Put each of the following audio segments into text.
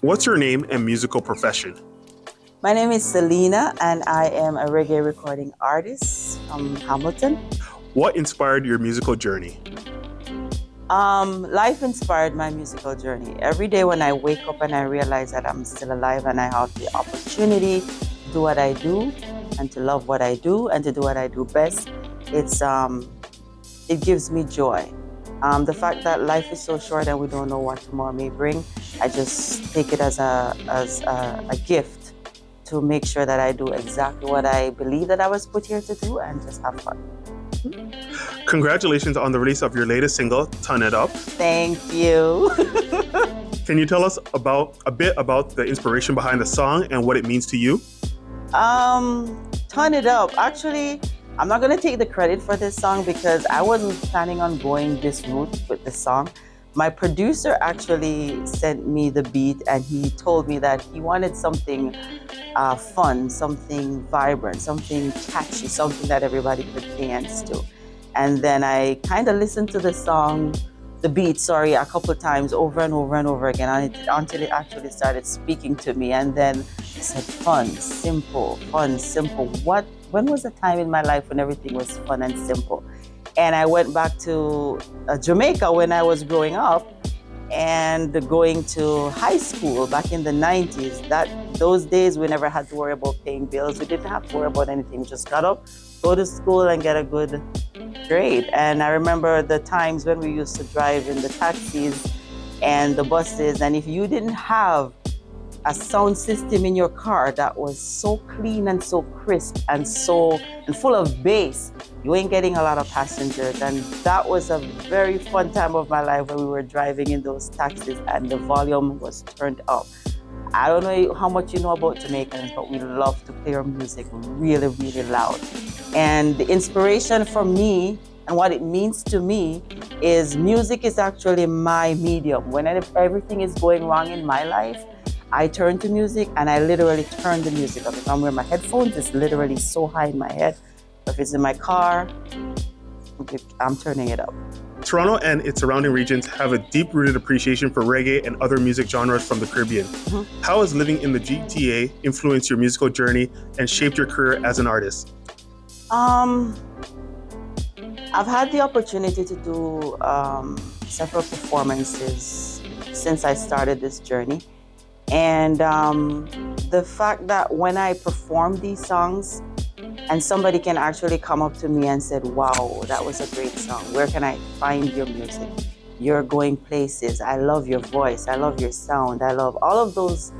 What's your name and musical profession? My name is Celena, and I am a reggae recording artist from Hamilton. What inspired your musical journey? Life inspired my musical journey. Every day when I wake up and I realize that I'm still alive and I have the opportunity to do what I do and to love what I do and to do what I do best, it gives me joy. The fact that life is so short and we don't know what tomorrow may bring, I just take it as a gift to make sure that I do exactly what I believe that I was put here to do and just have fun. Congratulations on the release of your latest single, Turn It Up. Thank you. Can you tell us a bit about the inspiration behind the song and what it means to you? Turn It Up. Actually, I'm not going to take the credit for this song because I wasn't planning on going this route with this song. My producer actually sent me the beat and he told me that he wanted something fun, something vibrant, something catchy, something that everybody could dance to. And then I kind of listened to the beat, a couple of times over and over and over again until it actually started speaking to me. And then I said, fun, simple. When was a time in my life when everything was fun and simple? And I went back to Jamaica when I was growing up and going to high school back in the 90s. Those days we never had to worry about paying bills. We didn't have to worry about anything. We just got up, go to school and get a good grade. And I remember the times when we used to drive in the taxis and the buses, and if you didn't have a sound system in your car that was so clean and so crisp and full of bass, you ain't getting a lot of passengers. And that was a very fun time of my life when we were driving in those taxis and the volume was turned up. I don't know how much you know about Jamaicans, but we love to play our music really, really loud. And the inspiration for me and what it means to me is music is actually my medium. When everything is going wrong in my life, I turn to music and I literally turn the music up. If I'm wearing my headphones, it's literally so high in my head. If it's in my car, I'm turning it up. Toronto and its surrounding regions have a deep-rooted appreciation for reggae and other music genres from the Caribbean. Mm-hmm. How has living in the GTA influenced your musical journey and shaped your career as an artist? I've had the opportunity to do several performances since I started this journey. And the fact that when I perform these songs and somebody can actually come up to me and said, wow, that was a great song. Where can I find your music? You're going places. I love your voice. I love your sound. I love all of those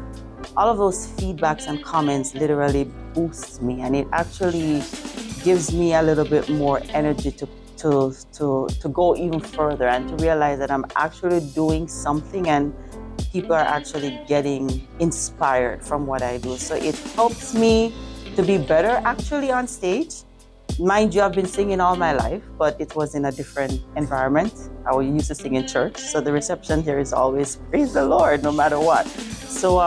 feedbacks and comments literally boosts me. And it actually gives me a little bit more energy to go even further and to realize that I'm actually doing something and people are actually getting inspired from what I do. So it helps me to be better actually on stage. Mind you, I've been singing all my life, but it was in a different environment. I used to sing in church, so the reception here is always praise the Lord, no matter what. So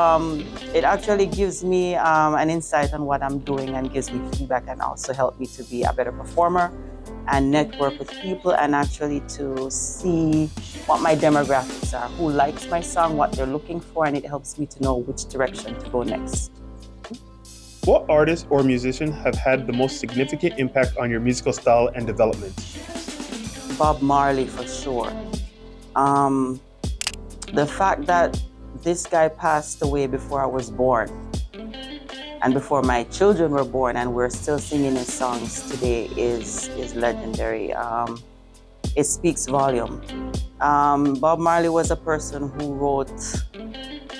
it actually gives me an insight on what I'm doing and gives me feedback and also help me to be a better performer and network with people and actually to see what my demographics are, who likes my song, what they're looking for, and it helps me to know which direction to go next. What artist or musician have had the most significant impact on your musical style and development? Bob Marley, for sure. The fact that this guy passed away before I was born and before my children were born and we're still singing his songs today is legendary. It speaks volume. Bob Marley was a person who wrote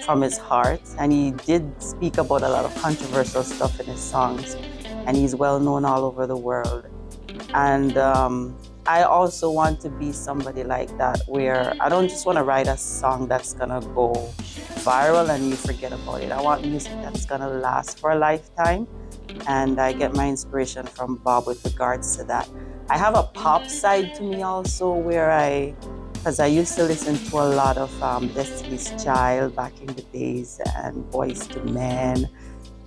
from his heart, and he did speak about a lot of controversial stuff in his songs, and he's well known all over the world. And I also want to be somebody like that, where I don't just want to write a song that's gonna go viral and you forget about it. I want music that's gonna last for a lifetime, and I get my inspiration from Bob with regards to that. I have a pop side to me also, because I used to listen to a lot of Destiny's Child back in the days, and Boyz II Men,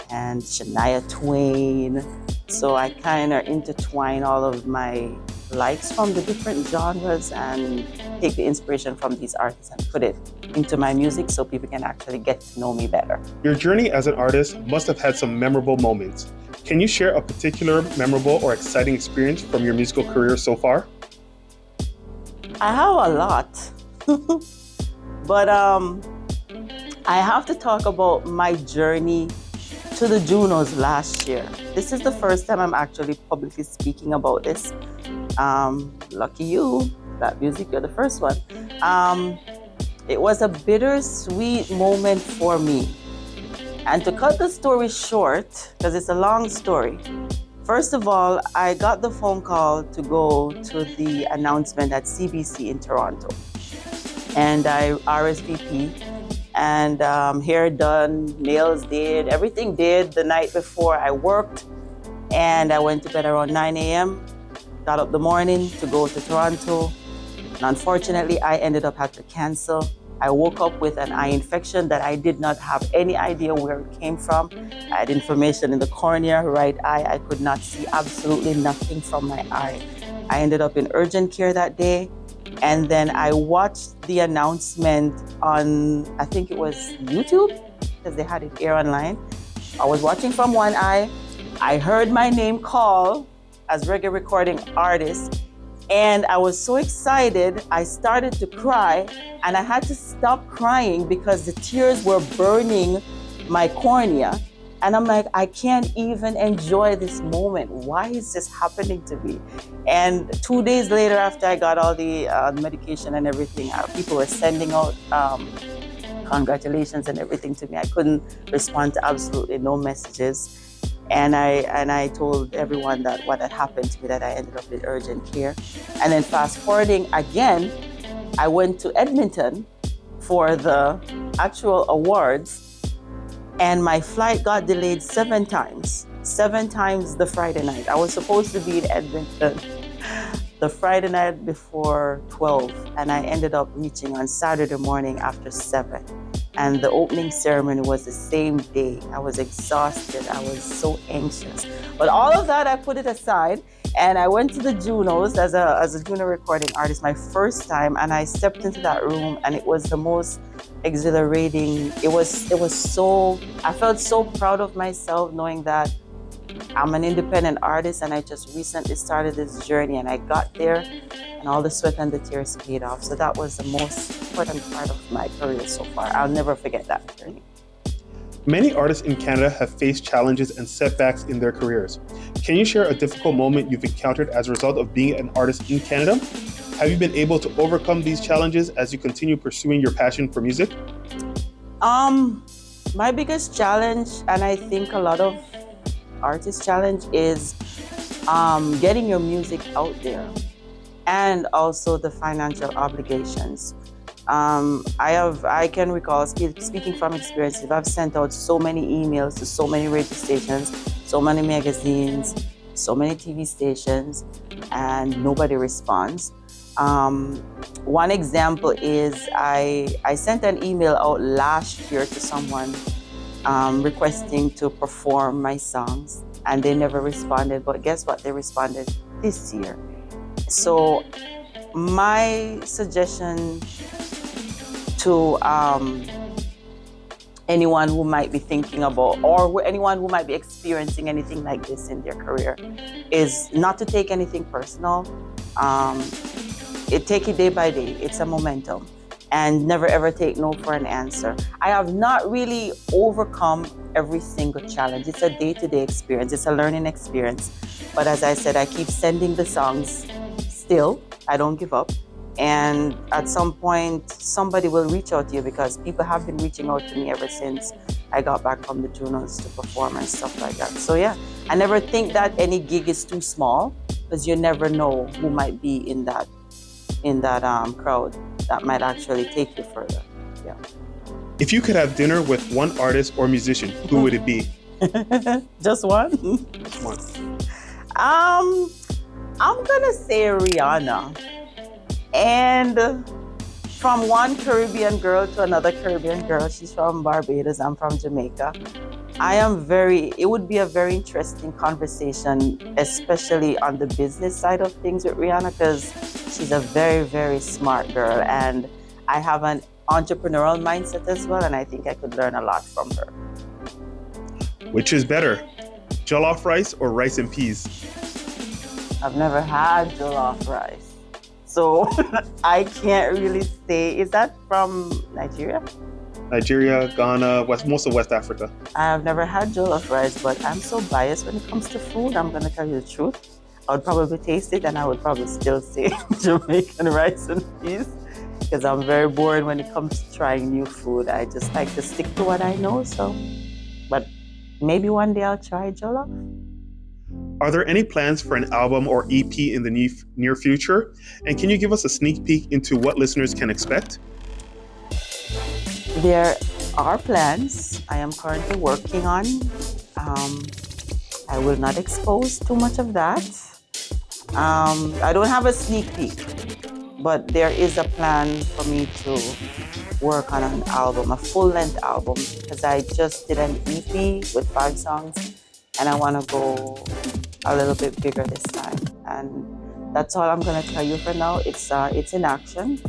and Shania Twain. So I kind of intertwine all of my likes from the different genres and take the inspiration from these artists and put it into my music so people can actually get to know me better. Your journey as an artist must have had some memorable moments. Can you share a particular memorable or exciting experience from your musical career so far? I have a lot, but I have to talk about my journey to the Junos last year. This is the first time I'm actually publicly speaking about this. Lucky you, that music, you're the first one. It was a bittersweet moment for me. And to cut the story short, because it's a long story, first of all, I got the phone call to go to the announcement at CBC in Toronto. And I RSVP, and hair done, nails did, everything did the night before. I worked, and I went to bed around 9 a.m., got up the morning to go to Toronto. And unfortunately, I ended up having to cancel. I woke up with an eye infection that I did not have any idea where it came from. I had inflammation in the cornea, right eye. I could not see absolutely nothing from my eye. I ended up in urgent care that day. And then I watched the announcement on, I think it was YouTube, because they had it air online. I was watching from one eye. I heard my name call as Reggae Recording artist. And I was so excited, I started to cry, and I had to stop crying because the tears were burning my cornea. And I'm like, I can't even enjoy this moment. Why is this happening to me? And 2 days later, after I got all the medication and everything, people were sending out congratulations and everything to me. I couldn't respond to absolutely no messages. And I told everyone that what had happened to me, that I ended up in urgent care. And then fast forwarding again, I went to Edmonton for the actual awards, and my flight got delayed 7 times. 7 times the Friday night. I was supposed to be in Edmonton the Friday night before 12, and I ended up reaching on Saturday morning after 7. And the opening ceremony was the same day. I was exhausted. I was so anxious. But all of that, I put it aside, and I went to the Junos as a Juno recording artist, my first time, and I stepped into that room, and it was the most exhilarating. It was so, I felt so proud of myself knowing that I'm an independent artist, and I just recently started this journey, and I got there, and all the sweat and the tears paid off. So that was the most important part of my career so far. I'll never forget that journey. Many artists in Canada have faced challenges and setbacks in their careers. Can you share a difficult moment you've encountered as a result of being an artist in Canada? Have you been able to overcome these challenges as you continue pursuing your passion for music? My biggest challenge, and I think a lot of artists' challenge, is getting your music out there, and also the financial obligations. I can recall, speaking from experience, I've sent out so many emails to so many radio stations, so many magazines, so many TV stations, and nobody responds. One example is I sent an email out last year to someone requesting to perform my songs, and they never responded. But guess what? They responded this year. So my suggestion to anyone who might be thinking about, or anyone who might be experiencing anything like this in their career, is not to take anything personal. Take it day by day. It's a momentum. And never ever take no for an answer. I have not really overcome every single challenge. It's a day-to-day experience. It's a learning experience. But as I said, I keep sending the songs still. I don't give up. And at some point, somebody will reach out to you, because people have been reaching out to me ever since I got back from the Junos to perform and stuff like that. So yeah, I never think that any gig is too small, because you never know who might be in that crowd that might actually take you further. Yeah. If you could have dinner with one artist or musician, who would it be? Just one? Just one. I'm gonna say Rihanna. And from one Caribbean girl to another Caribbean girl, she's from Barbados, I'm from Jamaica. It would be a very interesting conversation, especially on the business side of things with Rihanna, because she's a very, very smart girl. And I have an entrepreneurial mindset as well. And I think I could learn a lot from her. Which is better, jollof rice or rice and peas? I've never had jollof rice. So I can't really say. Is that from Nigeria? Nigeria, Ghana, most of West Africa. I've never had jollof rice, but I'm so biased when it comes to food. I'm going to tell you the truth. I would probably taste it and I would probably still say Jamaican rice and peas because I'm very bored when it comes to trying new food. I just like to stick to what I know. But maybe one day I'll try jollof. Are there any plans for an album or EP in the near future? And can you give us a sneak peek into what listeners can expect? There are plans I am currently working on. I will not expose too much of that. I don't have a sneak peek, but there is a plan for me to work on an album, a full-length album, because I just did an EP with 5 songs, and I want to go a little bit bigger this time. And that's all I'm going to tell you for now. It's in action.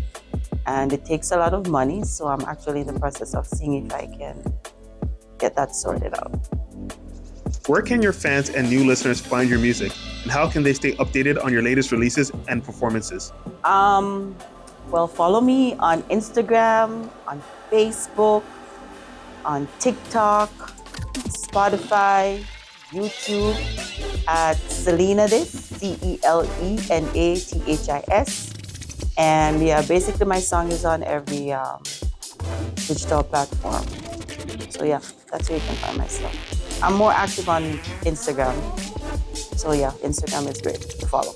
And it takes a lot of money, so I'm actually in the process of seeing if I can get that sorted out. Where can your fans and new listeners find your music? And how can they stay updated on your latest releases and performances? Well, follow me on Instagram, on Facebook, on TikTok, Spotify, YouTube at Celena this, CELENATHIS. And yeah, basically my song is on every digital platform. So yeah, that's where you can find my stuff. I'm more active on Instagram. So yeah, Instagram is great to follow.